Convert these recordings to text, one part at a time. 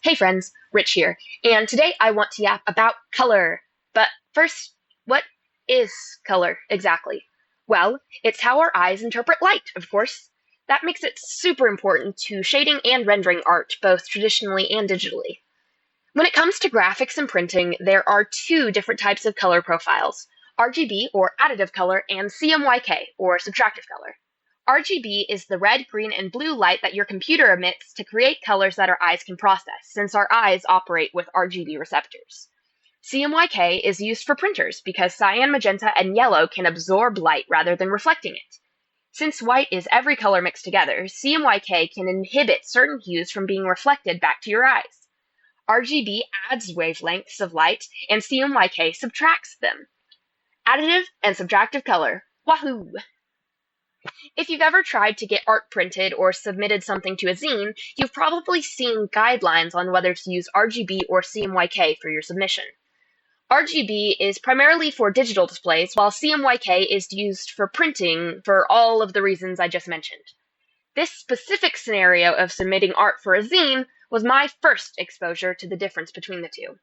Hey friends, Rich here, and today I want to yap about color. But first, what is color exactly? Well, it's how our eyes interpret light, of course. That makes it super important to shading and rendering art, both traditionally and digitally. When it comes to graphics and printing, there are two different types of color profiles, RGB or additive color and CMYK or subtractive color. RGB is the red, green, and blue light that your computer emits to create colors that our eyes can process, since our eyes operate with RGB receptors. CMYK is used for printers because cyan, magenta, and yellow can absorb light rather than reflecting it. Since white is every color mixed together, CMYK can inhibit certain hues from being reflected back to your eyes. RGB adds wavelengths of light, and CMYK subtracts them. Additive and subtractive color. Wahoo! If you've ever tried to get art printed or submitted something to a zine, you've probably seen guidelines on whether to use RGB or CMYK for your submission. RGB is primarily for digital displays, while CMYK is used for printing for all of the reasons I just mentioned. This specific scenario of submitting art for a zine was my first exposure to the difference between the two.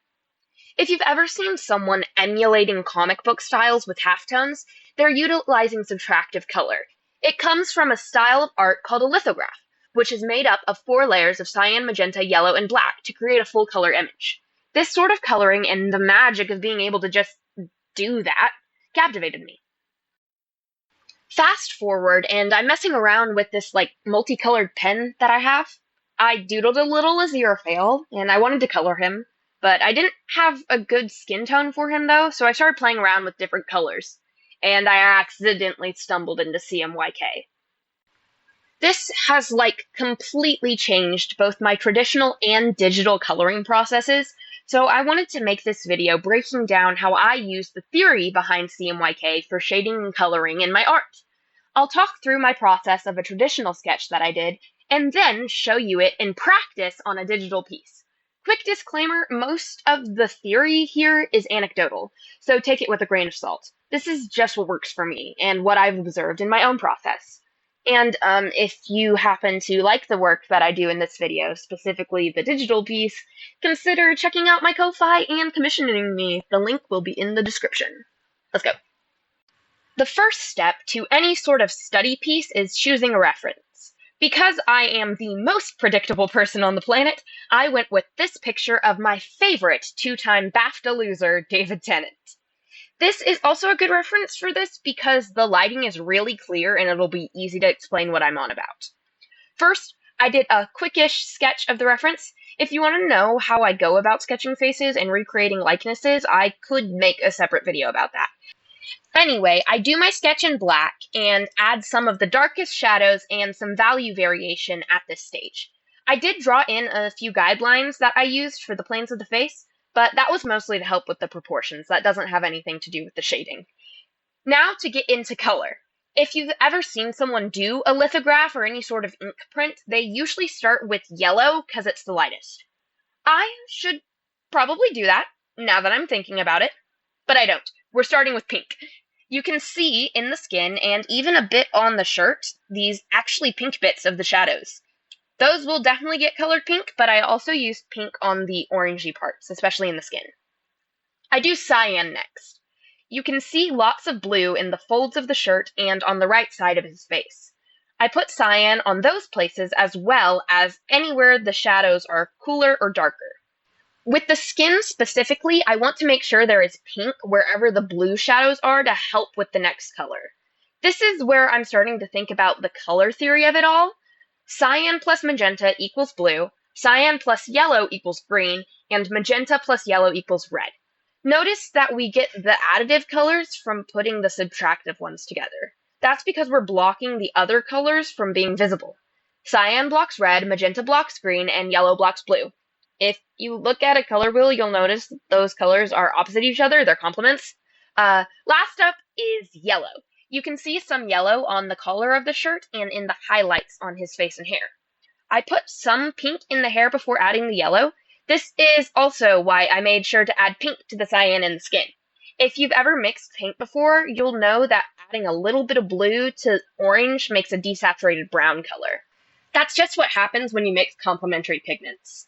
If you've ever seen someone emulating comic book styles with halftones, they're utilizing subtractive color. It comes from a style of art called a lithograph, which is made up of 4 layers of cyan, magenta, yellow, and black to create a full color image. This sort of coloring and the magic of being able to just do that captivated me. Fast forward, and I'm messing around with this multicolored pen that I have. I doodled a little Aziraphale, and I wanted to color him, but I didn't have a good skin tone for him though, so I started playing around with different colors. And I accidentally stumbled into CMYK. This has completely changed both my traditional and digital coloring processes, so I wanted to make this video breaking down how I use the theory behind CMYK for shading and coloring in my art. I'll talk through my process of a traditional sketch that I did, and then show you it in practice on a digital piece. Quick disclaimer, most of the theory here is anecdotal, so take it with a grain of salt. This is just what works for me, and what I've observed in my own process. And if you happen to like the work that I do in this video, specifically the digital piece, consider checking out my Ko-Fi and commissioning me. The link will be in the description. Let's go. The first step to any sort of study piece is choosing a reference. Because I am the most predictable person on the planet, I went with this picture of my favorite 2-time BAFTA loser, David Tennant. This is also a good reference for this because the lighting is really clear and it'll be easy to explain what I'm on about. First, I did a quickish sketch of the reference. If you want to know how I go about sketching faces and recreating likenesses, I could make a separate video about that. Anyway, I do my sketch in black and add some of the darkest shadows and some value variation at this stage. I did draw in a few guidelines that I used for the planes of the face, but that was mostly to help with the proportions. That doesn't have anything to do with the shading. Now to get into color. If you've ever seen someone do a lithograph or any sort of ink print, they usually start with yellow because it's the lightest. I should probably do that, now that I'm thinking about it, but I don't. We're starting with pink. You can see in the skin and even a bit on the shirt, these actually pink bits of the shadows. Those will definitely get colored pink, but I also used pink on the orangey parts, especially in the skin. I do cyan next. You can see lots of blue in the folds of the shirt and on the right side of his face. I put cyan on those places as well as anywhere the shadows are cooler or darker. With the skin specifically, I want to make sure there is pink wherever the blue shadows are to help with the next color. This is where I'm starting to think about the color theory of it all. Cyan plus magenta equals blue, cyan plus yellow equals green, and magenta plus yellow equals red. Notice that we get the additive colors from putting the subtractive ones together. That's because we're blocking the other colors from being visible. Cyan blocks red, magenta blocks green, and yellow blocks blue. If you look at a color wheel, you'll notice those colors are opposite each other. They're complements. Last up is yellow. You can see some yellow on the collar of the shirt and in the highlights on his face and hair. I put some pink in the hair before adding the yellow. This is also why I made sure to add pink to the cyan in the skin. If you've ever mixed paint before, you'll know that adding a little bit of blue to orange makes a desaturated brown color. That's just what happens when you mix complementary pigments.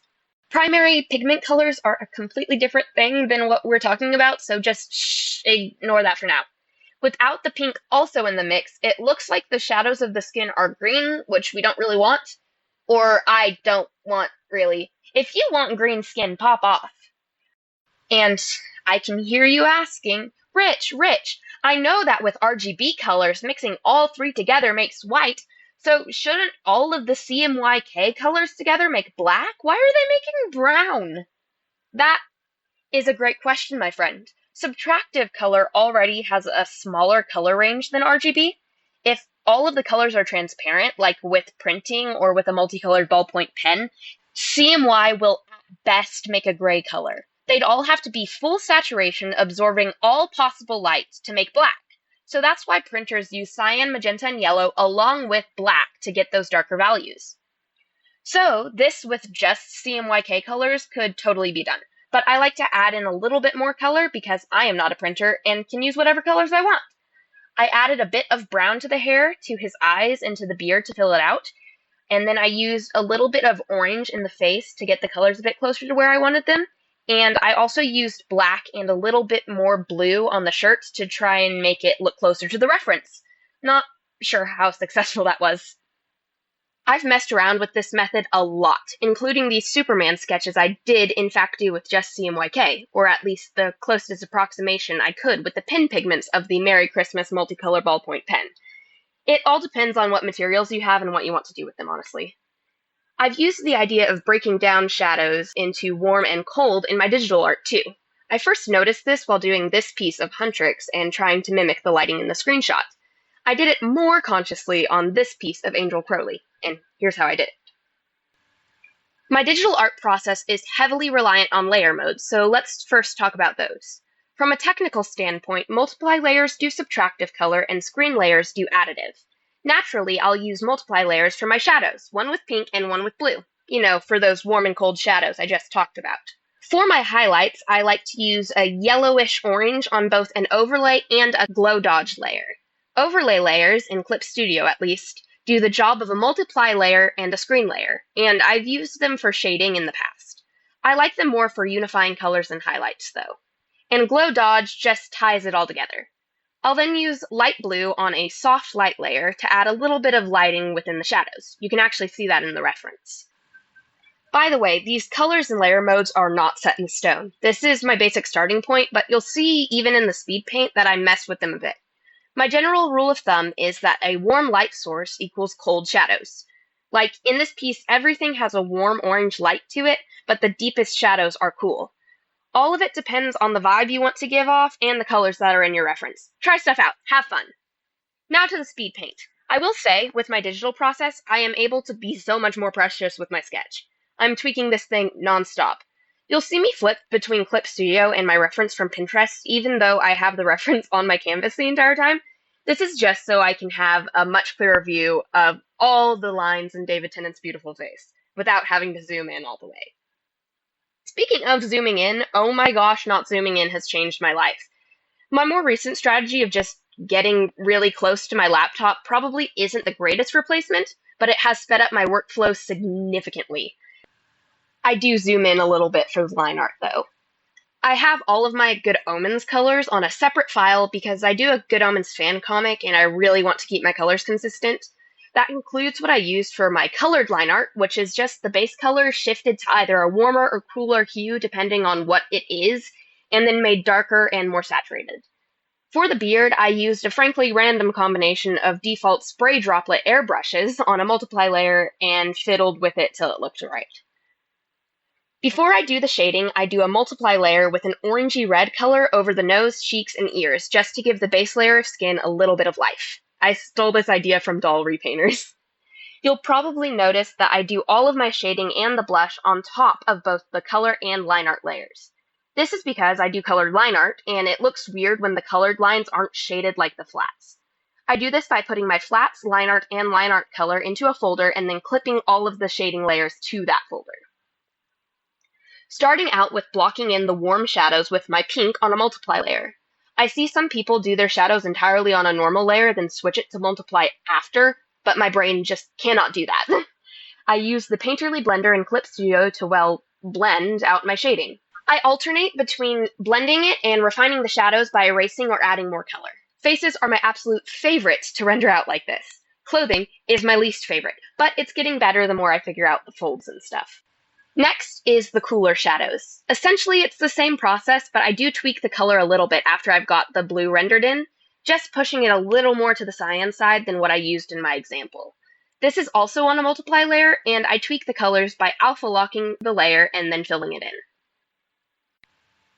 Primary pigment colors are a completely different thing than what we're talking about, so just ignore that for now. Without the pink also in the mix, it looks like the shadows of the skin are green, which we don't really want. Or I don't want, really. If you want green skin, pop off. And I can hear you asking, Rich, I know that with RGB colors, mixing all three together makes white, so shouldn't all of the CMYK colors together make black? Why are they making brown? That is a great question, my friend. Subtractive color already has a smaller color range than RGB. If all of the colors are transparent, like with printing or with a multicolored ballpoint pen, CMY will at best make a gray color. They'd all have to be full saturation, absorbing all possible light to make black. So that's why printers use cyan, magenta, and yellow along with black to get those darker values. So this with just CMYK colors could totally be done. But I like to add in a little bit more color because I am not a printer and can use whatever colors I want. I added a bit of brown to the hair, to his eyes, and to the beard to fill it out. And then I used a little bit of orange in the face to get the colors a bit closer to where I wanted them. And I also used black and a little bit more blue on the shirts to try and make it look closer to the reference. Not sure how successful that was. I've messed around with this method a lot, including these Superman sketches I did in fact do with just CMYK, or at least the closest approximation I could with the pen pigments of the Merry Christmas multicolor ballpoint pen. It all depends on what materials you have and what you want to do with them, honestly. I've used the idea of breaking down shadows into warm and cold in my digital art too. I first noticed this while doing this piece of Huntrix and trying to mimic the lighting in the screenshot. I did it more consciously on this piece of Angel Crowley, and here's how I did it. My digital art process is heavily reliant on layer modes, so let's first talk about those. From a technical standpoint, multiply layers do subtractive color and screen layers do additive. Naturally, I'll use multiply layers for my shadows, one with pink and one with blue. You know, for those warm and cold shadows I just talked about. For my highlights, I like to use a yellowish orange on both an overlay and a glow dodge layer. Overlay layers, in Clip Studio at least, do the job of a multiply layer and a screen layer, and I've used them for shading in the past. I like them more for unifying colors and highlights, though. And Glow Dodge just ties it all together. I'll then use light blue on a soft light layer to add a little bit of lighting within the shadows. You can actually see that in the reference. By the way, these colors and layer modes are not set in stone. This is my basic starting point, but you'll see even in the speed paint that I mess with them a bit. My general rule of thumb is that a warm light source equals cold shadows. Like in this piece, everything has a warm orange light to it, but the deepest shadows are cool. All of it depends on the vibe you want to give off and the colors that are in your reference. Try stuff out. Have fun. Now to the speed paint. I will say, with my digital process, I am able to be so much more precious with my sketch. I'm tweaking this thing nonstop. You'll see me flip between Clip Studio and my reference from Pinterest, even though I have the reference on my canvas the entire time. This is just so I can have a much clearer view of all the lines in David Tennant's beautiful face, without having to zoom in all the way. Speaking of zooming in, oh my gosh, not zooming in has changed my life. My more recent strategy of just getting really close to my laptop probably isn't the greatest replacement, but it has sped up my workflow significantly. I do zoom in a little bit for the line art, though. I have all of my Good Omens colors on a separate file because I do a Good Omens fan comic and I really want to keep my colors consistent. That includes what I used for my colored line art, which is just the base color shifted to either a warmer or cooler hue depending on what it is, and then made darker and more saturated. For the beard, I used a frankly random combination of default spray droplet airbrushes on a multiply layer and fiddled with it till it looked right. Before I do the shading, I do a multiply layer with an orangey red color over the nose, cheeks, and ears, just to give the base layer of skin a little bit of life. I stole this idea from doll repainters. You'll probably notice that I do all of my shading and the blush on top of both the color and line art layers. This is because I do colored line art, and it looks weird when the colored lines aren't shaded like the flats. I do this by putting my flats, line art, and line art color into a folder and then clipping all of the shading layers to that folder. Starting out with blocking in the warm shadows with my pink on a multiply layer. I see some people do their shadows entirely on a normal layer, then switch it to multiply after, but my brain just cannot do that. I use the Painterly blender in Clip Studio to, well, blend out my shading. I alternate between blending it and refining the shadows by erasing or adding more color. Faces are my absolute favorite to render out like this. Clothing is my least favorite, but it's getting better the more I figure out the folds and stuff. Next is the cooler shadows. Essentially, it's the same process, but I do tweak the color a little bit after I've got the blue rendered in, just pushing it a little more to the cyan side than what I used in my example. This is also on a multiply layer, and I tweak the colors by alpha locking the layer and then filling it in.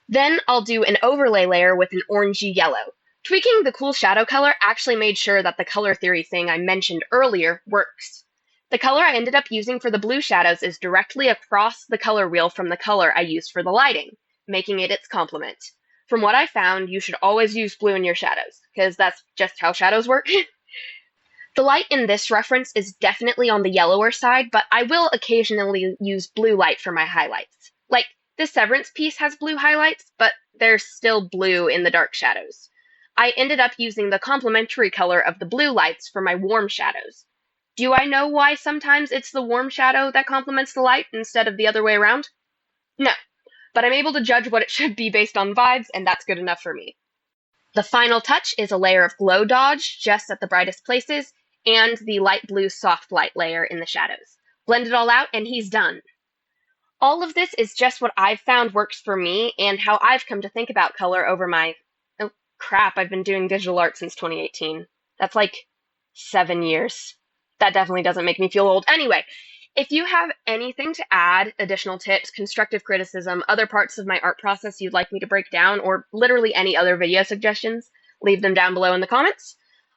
Then I'll do an overlay layer with an orangey yellow. Tweaking the cool shadow color actually made sure that the color theory thing I mentioned earlier works. The color I ended up using for the blue shadows is directly across the color wheel from the color I used for the lighting, making it its complement. From what I found, you should always use blue in your shadows, because that's just how shadows work. The light in this reference is definitely on the yellower side, but I will occasionally use blue light for my highlights. Like, this Severance piece has blue highlights, but there's still blue in the dark shadows. I ended up using the complementary color of the blue lights for my warm shadows. Do I know why sometimes it's the warm shadow that complements the light instead of the other way around? No, but I'm able to judge what it should be based on vibes, and that's good enough for me. The final touch is a layer of glow dodge just at the brightest places, and the light blue soft light layer in the shadows. Blend it all out, and he's done. All of this is just what I've found works for me, and how I've come to think about color over my... Oh, crap, I've been doing digital art since 2018. That's like 7 years. That definitely doesn't make me feel old. Anyway, if you have anything to add, additional tips, constructive criticism, other parts of my art process you'd like me to break down, or literally any other video suggestions, leave them down below in the comments.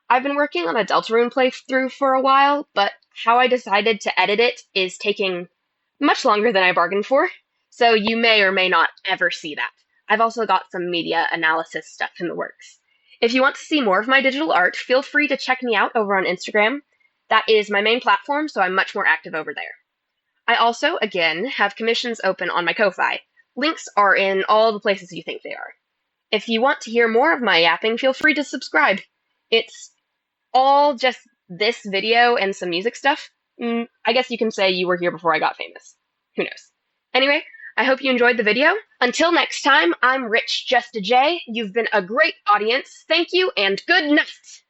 I've been working on a Deltarune playthrough for a while, but how I decided to edit it is taking much longer than I bargained for, so you may or may not ever see that. I've also got some media analysis stuff in the works. If you want to see more of my digital art, feel free to check me out over on Instagram. That is my main platform, so I'm much more active over there. I also, again, have commissions open on my Ko-Fi. Links are in all the places you think they are. If you want to hear more of my yapping, feel free to subscribe. It's all just this video and some music stuff. I guess you can say you were here before I got famous. Who knows? Anyway, I hope you enjoyed the video. Until next time, I'm Rich Just a J. You've been a great audience. Thank you, and good night!